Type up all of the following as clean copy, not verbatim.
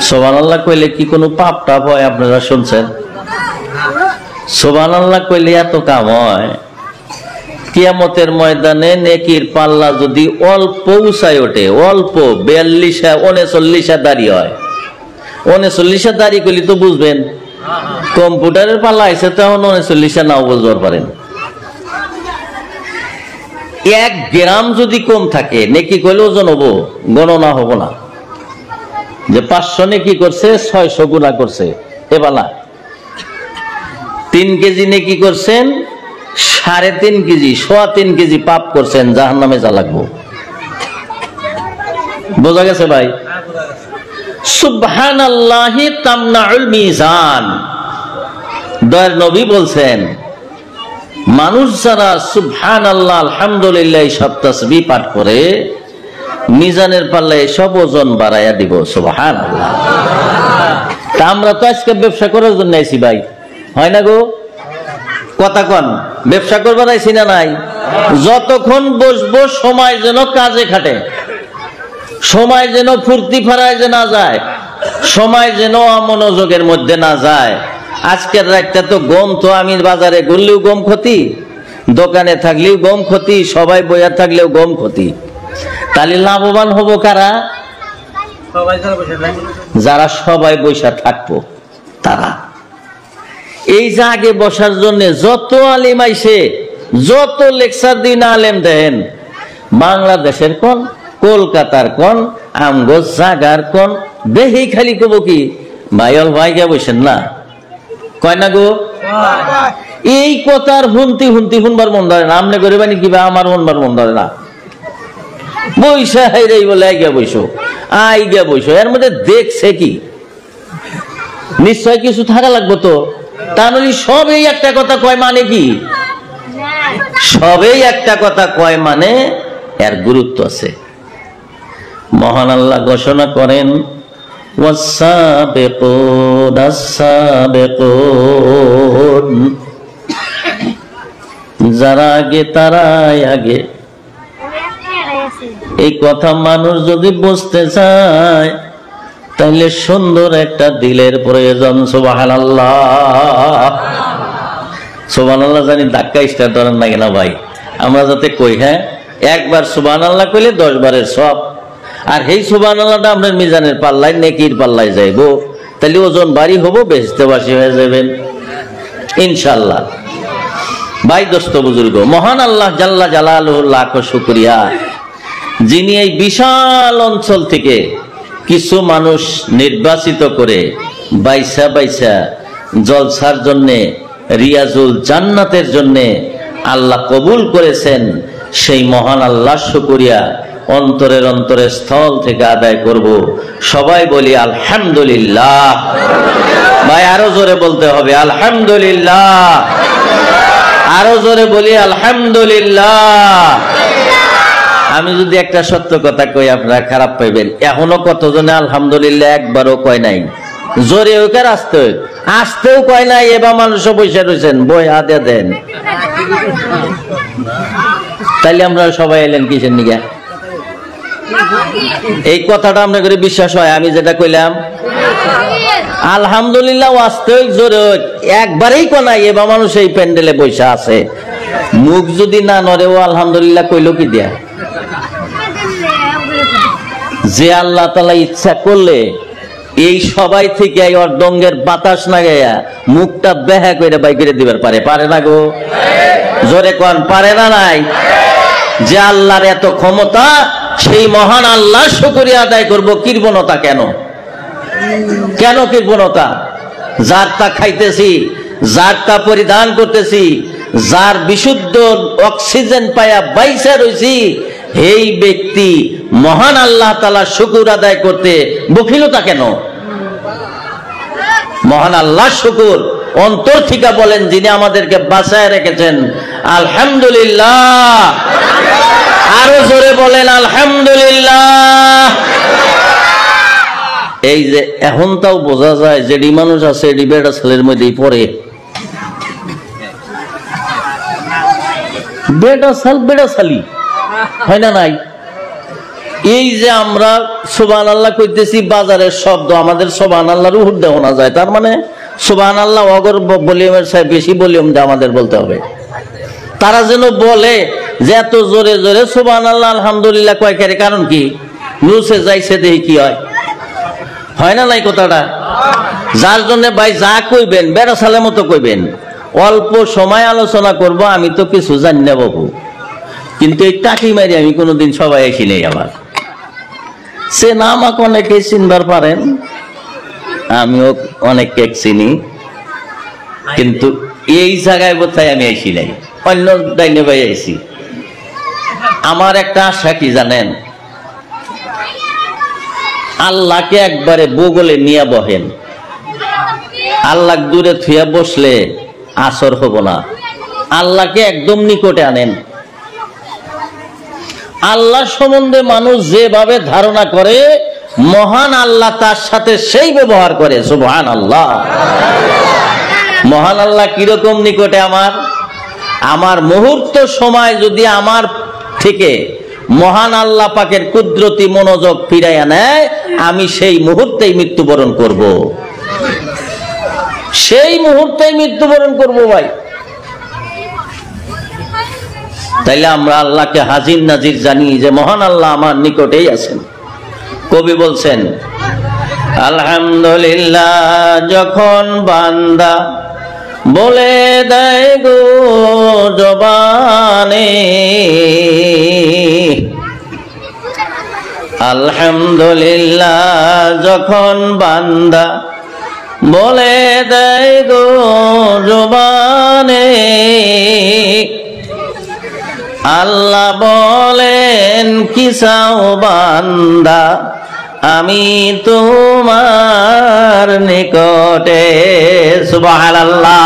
সুবহানাল্লাহ কইলে কি কোনো পাপ টাপ হয়? আপনারা শুনছেন? সুবহানাল্লাহ কইলে এত কাম হয়? কিয়ামতের ময়দানে নেকির পাল্লা যদি অল্প উঁচায় ওঠে, অল্প 42-39 দাড়ি হয়, 39 দাড়ি করলে তো বুঝবেন। কম্পিউটারের পাল্লা আছে তখন 39 নাও বুঝবার পারেন। 1 গ্রাম যদি কম থাকে নেকি করলে ওজন হবো, গণনা হবো না যে 500 নেকি করছে 600 গুণা করছে। এবালা 3 কেজি নেকি করছেন, 3.5 কেজি 3.25 কেজি পাপ করছেন, জাহান্নামে যা লাগবো। বোঝা গেছে ভাই? সুবহানাল্লাহি তামনাউল মিজান। দয়ার নবী বলছেন, মানুষ যারা সুবহানাল্লাহ আলহামদুলিল্লাহ সব তাসবিহ পাঠ করে মিজানের পাল্লায় সব ওজন বাড়াইয়া দিব। সুবহানাল্লাহ। তা আমরা তো আজকে ব্যবসা করার জন্য আইছি ভাই, হয় না গো? কথা কন, ব্যবসা করবার আইছি না নাই? যতক্ষণ বসবো সময় যেন কাজে খাটে, সময় যেন ফুর্তি ফারায় যে না যায়, সময় যেন অমনোযোগের মধ্যে না যায়। আজকের রাতটা তো গম, তো আমি বাজারে ঘুরলেও গম ক্ষতি, দোকানে থাকলেও গম ক্ষতি, সবাই বইয়া থাকলেও গম ক্ষতি। তাহলে লাভবান হবো কারা? যারা সবাই বৈশা থাকবো তারা। এই যে আগে বসার জন্য যত আলেম আইছে, যত লেকচার দিন আলেম দেন, বাংলাদেশের কোন, কলকাতার কোন, আমগো জাগার কোন, দেহি খালি কব কি ভাইল ভাই গে বসেন না, কয় না গো? এই কথার শুনবার মন ধরে না। আমনে করে বানি কিবা আমার শুনবার মন ধরে না। বৈশা হাইরাই বলে আইগা বৈশো, আইগা বৈশো, এর মধ্যে দেখছে কি? নিশ্চয় কিছু থাকা লাগবো তো। তাহলে সবেই একটা কথা কয় মানে কি? সবেই একটা কথা কয় মানে এর গুরুত্ব আছে। মহান আল্লাহ ঘোষণা করেন, যারা আগে তারাই আগে। এই কথা মানুষ যদি বুঝতে চায় তাহলে সুন্দর একটা দিলের প্রয়োজন। সুবহানাল্লাহ। সুবহানাল্লাহ জানি ধাক্কা স্টার ধরেন না কেনা ভাই? আমরা যাতে কই, হ্যাঁ, একবার সুবহানাল্লাহ কইলে 10 বারের সব। আর এই সুবহানাল্লাহটা আপনার মিজানের পাল্লায়, নেকির পাল্লায় যাইব, তাহলে ওজন ভারী হবো, বেহেশতবাসী হয়ে যাবেন ইনশাআল্লাহ। ভাই দোস্ত বুজুর্গ, মহান আল্লাহ জাল্লা জালালুহু লাখো শুকরিয়া, যিনি এই বিশাল অঞ্চল থেকে কিছু মানুষ নির্বাচিত করে বাইসা বাইসা জলসার জন্যে, রিয়াজুল জান্নাতের জন্যে আল্লাহ কবুল করেছেন। সেই মহান আল্লাহ শুকরিয়া অন্তরের অন্তরের স্থল থেকে আদায় করব। সবাই বলি আলহামদুলিল্লাহ। ভাই আরো জোরে বলতে হবে আলহামদুলিল্লাহ, আরো জোরে বলি আলহামদুলিল্লাহ। আমি যদি একটা সত্য কথা কই আপনারা খারাপ পাইবেন, এখনো কতজনে আলহামদুলিল্লাহ একবারও কয় নাই। জোরে হোক আর আসতে হোক, আসতেও কয় নাই। এবার মানুষও বসে রয়েছেন, বই হাতে দেন। তাইলে আমরা সবাই এলেন কিসের নিগা? এই কথাটা আমরা করে বিশ্বাস হয় আমি যেটা কইলাম? আলহামদুলিল্লাহ আসতে হোক, জোরে হোক, একবারেই কোনাই এবার মানুষ এই প্যান্ডেলে বসে আছে। মুখ যদি না নড়ে ও আলহামদুলিল্লাহ কইলো কি দেয়া? যে আল্লাহ তাআলা ইচ্ছা করলে এই সবাই থেকে অর্ধঙ্গের বাতাস না গায়া মুখটা বেহা করে বাই করে দিবার পারে, পারে না গো? জোরে কোন, পারে না? নাই? যে আল্লাহর এত ক্ষমতা, সেই মহান আল্লাহ শুকরিয়া আদায় করব। কৃপণতা কেন? কেন কৃপণতা? যার তা খাইতেছি, যার তা পরিধান করতেছি, যার বিশুদ্ধ অক্সিজেন পায়া বাইসা রয়েছি, এই ব্যক্তি মহান আল্লাহ তাআলা শুকর আদায় করতে বখিলতা কেন? মহান আল্লাহ শুকর অন্তর থেকে বলেন, যিনি আমাদেরকে বাঁচায় রেখেছেন। আলহামদুলিল্লাহ। আরো জোরে বলেন আলহামদুলিল্লাহ। এই যে এখন তাও বোঝা যায় যে মানুষ আছে এটি বেটা ছেলের মধ্যেই পড়ে। বেটা সাল বেটা সালি হয় না? নাই? এই যে আমরা সুবহানাল্লাহ কইতেছি, বাজারের শব্দ আমাদের সুবহানাল্লাহর উপর দেওয়া না যায়, তার মানে সুবহানাল্লাহ অগর ভলিউমের চেয়ে বেশি ভলিউম দিয়ে আমাদের বলতে হবে। তারা যেন বলে যে এত জোরে জোরে সুবহানাল্লাহ আলহামদুলিল্লাহ কয় করে, কারণ কি? নুসে যাইছে দেখি কি হয়, হয় না নাই কথাটা? যার জন্য ভাই যা কইবেন বেড়া সালের মতো কইবেন, অল্প সময় আলোচনা করব, আমি তো কিছু জানি না বাবু, কিন্তু এই টাকি মারি আমি কোনোদিন সবাই আসি নেই। আমার সে না আমাকে অনেকে চিনবার পারেন, আমিও অনেককে চিনি, কিন্তু এই জায়গায় বোধহয় আমি আসি নাই, অন্য ডাইনে ভাই আইছি। আমার একটা আশা কি জানেন, আল্লাহকে একবারে বগলে নিয়ে বহেন, আল্লাহ দূরে থুয়া বসলে আসর হব না, আল্লাহকে একদম নিকটে আনেন। আল্লাহ সম্বন্ধে মানুষ যেভাবে ধারণা করে, মহান আল্লাহ তার সাথে সেই ব্যবহার করে। সুবহানাল্লাহ। মহান আল্লাহ কিরকম নিকটে আমার মুহূর্ত সময় যদি আমার থেকে মহান আল্লাহ পাকের কুদরতি মনোযোগ ফিরাইয়া নেয়, আমি সেই মুহূর্তেই মৃত্যুবরণ করব, সেই মুহূর্তেই মৃত্যুবরণ করব ভাই। তাইলে আমরা আল্লাহকে হাজির নাজির জানি যে মহান আল্লাহ আমার নিকটেই আছেন। কবি বলছেন, আলহামদুলিল্লাহ যখন বান্দা বলে দেয় গো জবানে, আলহামদুলিল্লাহ যখন বান্দা বলে দেয় গো জবানে, আল্লাহ বলেন কি চাও বান্দা, আমি তোমার নিকটে। সুবহানাল্লাহ।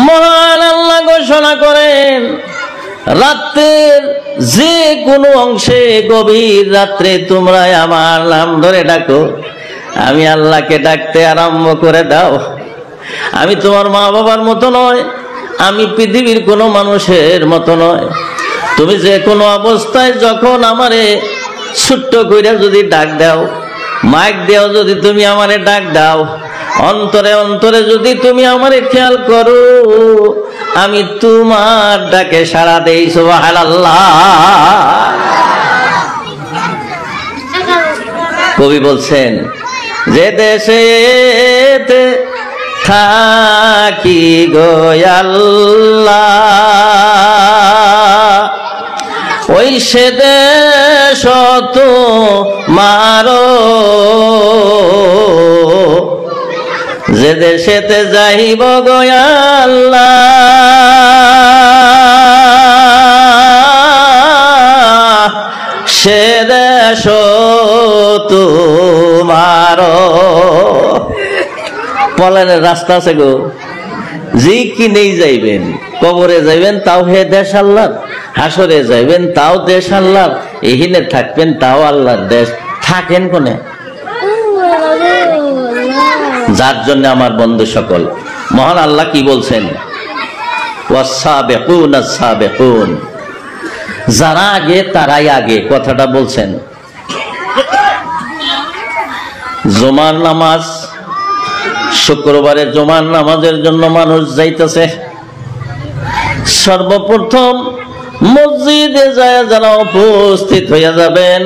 মহান আল্লাহ ঘোষণা করেন, রাতের যে কোনো অংশে গভীর রাত্রে তোমরা আমার নাম ধরে ডাকো, আমি আল্লাহকে ডাকতে আরম্ভ করে দাও। আমি তোমার মা বাবার মতো নয়, আমি পৃথিবীর কোনো মানুষের মতো নয়। তুমি যে কোনো অবস্থায় যখন আমারে ছোট্ট কইরা যদি ডাক দাও, মাইক দেও যদি তুমি আমারে ডাক দাও, অন্তরে অন্তরে যদি তুমি আমারে খেয়াল করো, আমি তোমার ডাকে সাড়া দেই। সুবহানাল্লাহ। কবি বলছেন, যে দেশে থাকি গো আল্লাহ, ওই সে দেশ তোমারো, যে দেশেতে যাইব গো আল্লাহ, সে দেশ তোমারো। পলানের রাস্তা আছে গো, জি কি নেই যাইবেন, কবরে যাইবেন তাও হে দেশ আল্লাহর, হাসরে যাইবেন তাও দেশ আল্লাহর, এহিনে থাকবেন তাও আল্লাহর দেশ। থাকেন কোনে? যার জন্য আমার বন্ধু সকল, মহান আল্লাহ কি বলছেন, ওয়াস-সাবিকুন আস-সাবিকুন, যারা আগে তারাই আগে, কথাটা বলছেন। জুমার নামাজ, শুক্রবারে জুমার নামাজের জন্য মানুষ যাইতেছে, সর্বপ্রথম মসজিদে যায় যারা উপস্থিত হইয়া যাবেন,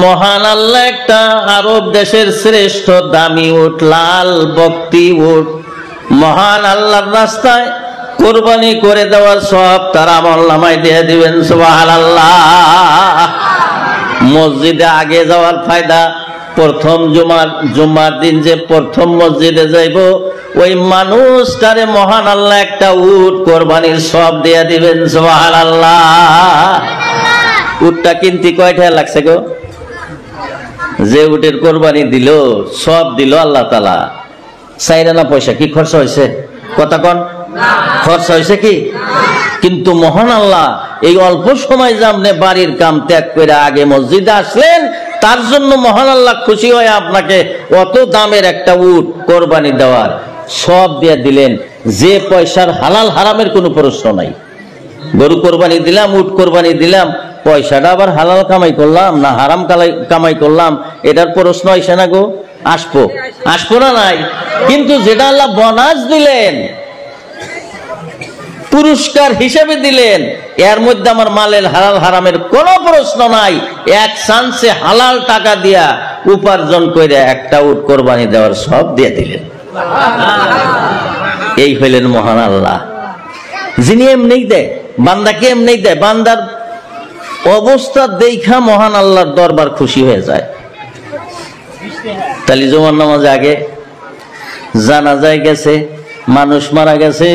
মহান আল্লাহ একটা আরব দেশের শ্রেষ্ঠ দামি উট, লাল বকতি উট, মহান আল্লাহর রাস্তায় কুরবানি করে দেওয়ার সব তার আমলনামায় দিয়ে দিবেন। সুবহানাল্লাহ। মসজিদে আগে যাওয়ার ফায়দা, প্রথম জুমার দিন যে প্রথম মসজিদে যাইব, ওই মানুষটারে মহান আল্লাহ একটা উট কোরবানির সব দিয়ে দিবেন। সুবহানাল্লাহ। উটটা কিনতে কয় টাকা লাগছে গো? যে উটের কোরবানি দিল সব দিল আল্লাহ তাআলা, চাইরা না পয়সা কি খরচ হয়েছে? কথা কন, খরচ হয়েছে কি? কিন্তু মহান আল্লাহ এই অল্প সময় জামনে বাড়ির কাম ত্যাগ করে আগে মসজিদে আসলেন, তার জন্য মহান আল্লাহ খুশি হয়ে আপনাকে অত দামের একটা উট কোরবানি দেওয়ার সব দিয়ে দিলেন, যে পয়সার হালাল হারামের কোনো প্রশ্ন নাই। গরু কোরবানি দিলাম, উট কোরবানি দিলাম, পয়সাটা আবার হালাল কামাই করলাম না হারাম কামাই করলাম, এটার প্রশ্ন আসে না গো? আসবো না নাই? কিন্তু যেটা আল্লাহ বোনাস দিলেন, পুরস্কার হিসেবে দিলেন, এর মধ্যে আমার মালের হালাল হারামের কোনো প্রশ্ন নাই। এক চান্সে হালাল টাকা দিয়া উপার্জন করে একটা উট কোরবানি দেওয়ার সব দিয়ে দিলেন। এই হইলেন মহান আল্লাহ, যিনি এমনি দেয় বান্দাকে, এমনি দেয়। বান্দার অবস্থা দেখা মহান আল্লাহর দরবার খুশি হয়ে যায়। তাহলে জুমার নামাজ আগে জানাজায় গেছে, মানুষ মারা গেছে,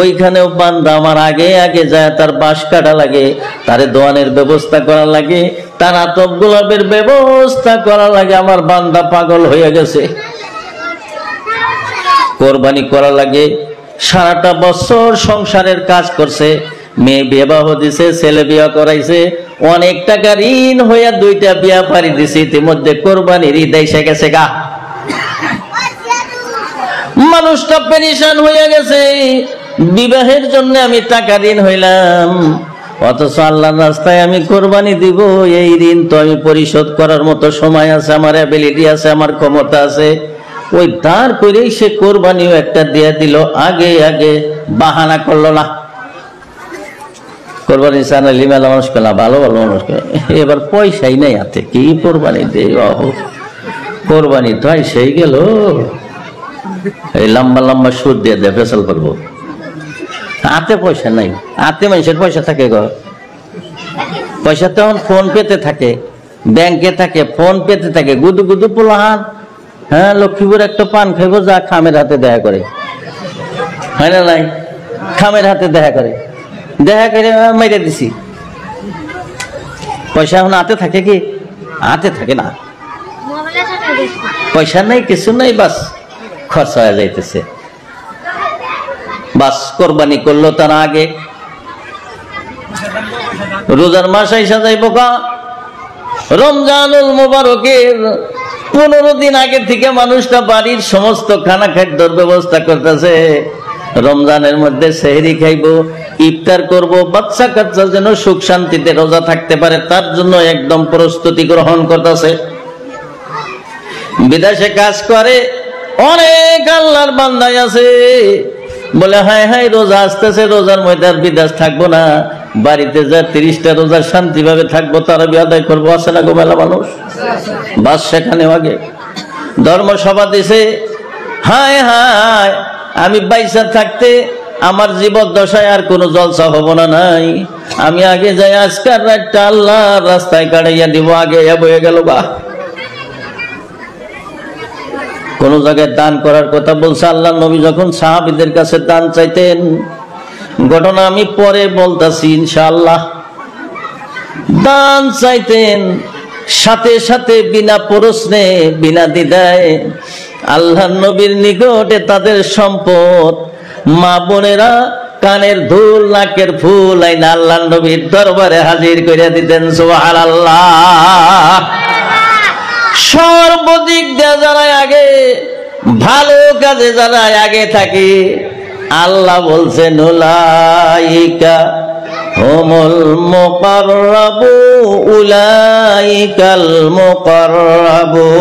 ওইখানেও বান্দা আমার আগে আগে যায়, তার বাঁশ কাটা লাগে, তারে দোয়ানের ব্যবস্থা করা লাগে, তার আতপ গোলাপের ব্যবস্থা করা লাগে। আমার বান্দা পাগল হয়ে গেছে, কোরবানি করা লাগে। সারাটা বছর সংসারের কাজ করছে, মেয়ে বিবাহ দিছে, ছেলে বিয়া করাইছে, অনেক টাকা ঋণ হইয়া 2টা বিয়া পারি দিছে, ইতিমধ্যে কোরবানির ঈদ এসে গেছে গা। মানুষটা পেরেশান হয়ে গেছে, বিবাহের জন্য আমি টাকা ঋণ হইলাম, অথচ আল্লাহর রাস্তায় আমি কোরবানি দিব, এই ঋণ তো আমি পরিশোধ করার মতো সময় আছে, আমার অ্যাবিলিটি আছে, আমার ক্ষমতা আছে। ওই দাঁড় করেই সে কোরবানিও একটা দিয়ে দিল, আগে আগে বাহানা করলো না। কোরবানি চানালি মেলা মানুষ পেলা, ভালো ভালো মানুষ পেলা, এবার পয়সাই নেই হাতে, কি কোরবানি দে? কোরবানি তো সেই গেল, এই লম্বা লম্বা সুদ দিয়ে দেয়, ফেসাল করবো। হাতে পয়সা নাই, হাতে মানুষের পয়সা থাকে গো, পয়সা তখন ফোন পেতে থাকে, ব্যাংকে থাকে, ফোন পেতে থাকে, গুদু গুদু পোলাহান। হ্যাঁ, লক্ষ্মীপুর একটা পান খাইবো, যা খামের হাতে দেখা করে, হয় না নাই? খামের হাতে দেখা করে মেরে দিছি। পয়সা এখন হাতে থাকে কি? হাতে থাকে না, পয়সা নাই, কিছু নাই, বাস খরচা হয়ে যাইতেছে। বাস কোরবানি করলো তার আগে। রোজার মাস আইসা যাইব কা, রমজানুল মুবারকের 15 দিন আগে থেকে মানুষটা বাড়ির সমস্ত খানা খাদ্যর ব্যবস্থা করতেছে। রমজানের মধ্যে সেহরি খাইব, ইফতার করব, বাচ্চা কাচ্চা যেন সুখ শান্তিতে রোজা থাকতে পারে, তার জন্য একদম প্রস্তুতি গ্রহণ করতেছে। বিদেশে কাজ করে অনেক আল্লাহর বান্দাই আছে, বলে হায় হায় রোজা আসতেছে, রোজার মধ্যে আর বিদেশ থাকবো না, বাড়িতে যা 30টা রোজা শান্তিভাবে থাকবো, তারাবি আদায় করবো। আসে না গো মেলা মানুষ? বাস সেখানে আগে ধর্মসভা দিছে, হায় হায় আমি বাইসা থাকতে আমার জীবদ্দশায় আর কোনো জলসা হবো না, নাই, আমি আগে যাই আজকাল রাতটা আল্লাহর রাস্তায় কাটাইয়া দিব, আগে বয়ে গেল গা। কোন জায়গায় দান করার কথা বলছে আল্লাহ নবী, যখন সাহাবীদের কাছে দান চাইতেন, ঘটনা আমি পরে বলতাছি ইনশাআল্লাহ, দান চাইতেন সাথে সাথে বিনা প্রশ্নে বিনা দ্বিধায় আল্লাহর নবীর নিকটে তাদের সম্পদ মা বোনেরা কানের দুল নাকের ফুল আইনা আল্লাহর নবীর দরবারে হাজির করে দিতেন। সুবহানাল্লাহ। সর্বদিক দিয়ে যারা আগে, ভালো কাজে যারা আগে থাকে, আল্লাহ বলছেন উলাইকা হুমুল মুকাররাবুন, উলাইকাল মুকাররাবুন,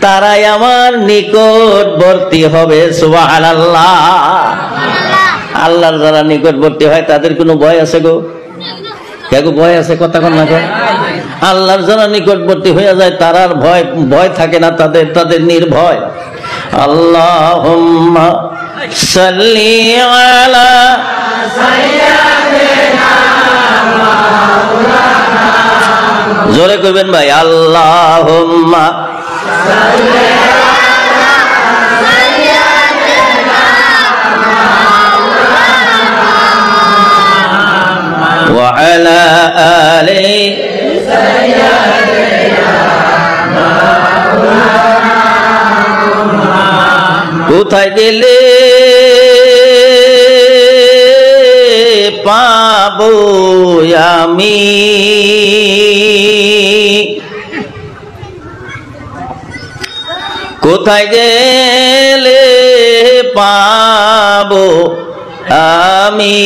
তারাই আমার নিকটবর্তী হবে। সুবহানাল্লাহ। আল্লাহর যারা নিকটবর্তী হয় তাদের কোনো ভয় আছে গো? কেগো ভয় আছে? কথা কন না কেন? আল্লাহর যারা নিকটবর্তী হয়ে যায় তার আর ভয় থাকে না, তাদের নির্ভয়। আল্লাহুম্মা সাল্লি আলা সাইয়্যিদিনা মাওলানা, জোরে কইবেন ভাই, আল্লাহুম্মা সাল্লি আলা সাইয়্যিদিনা মাওলানা ওয়া আলা আলি সাইয়্যিদিনা মাওলানা। কোথায় গেলে পাবো আমি কোথায় গেলে পাবো আমি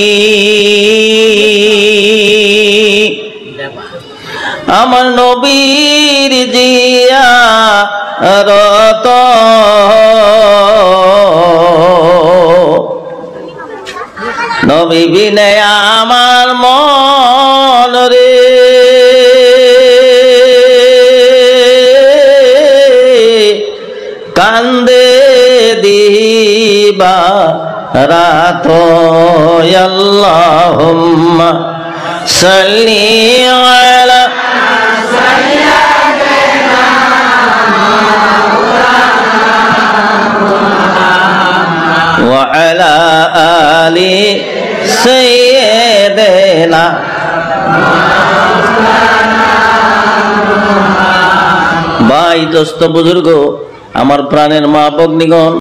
আমার নবীর জিয়ারত নবী বিনে আমার মন রে কান্দে দিবা রাত আল্লাহুম্মা সাল্লি আলা ওয়া আলা আলি সাইয়্যিদিনা ভাই দোস্ত বুজুর্গ আমার প্রাণের মা ভগ্নীগণ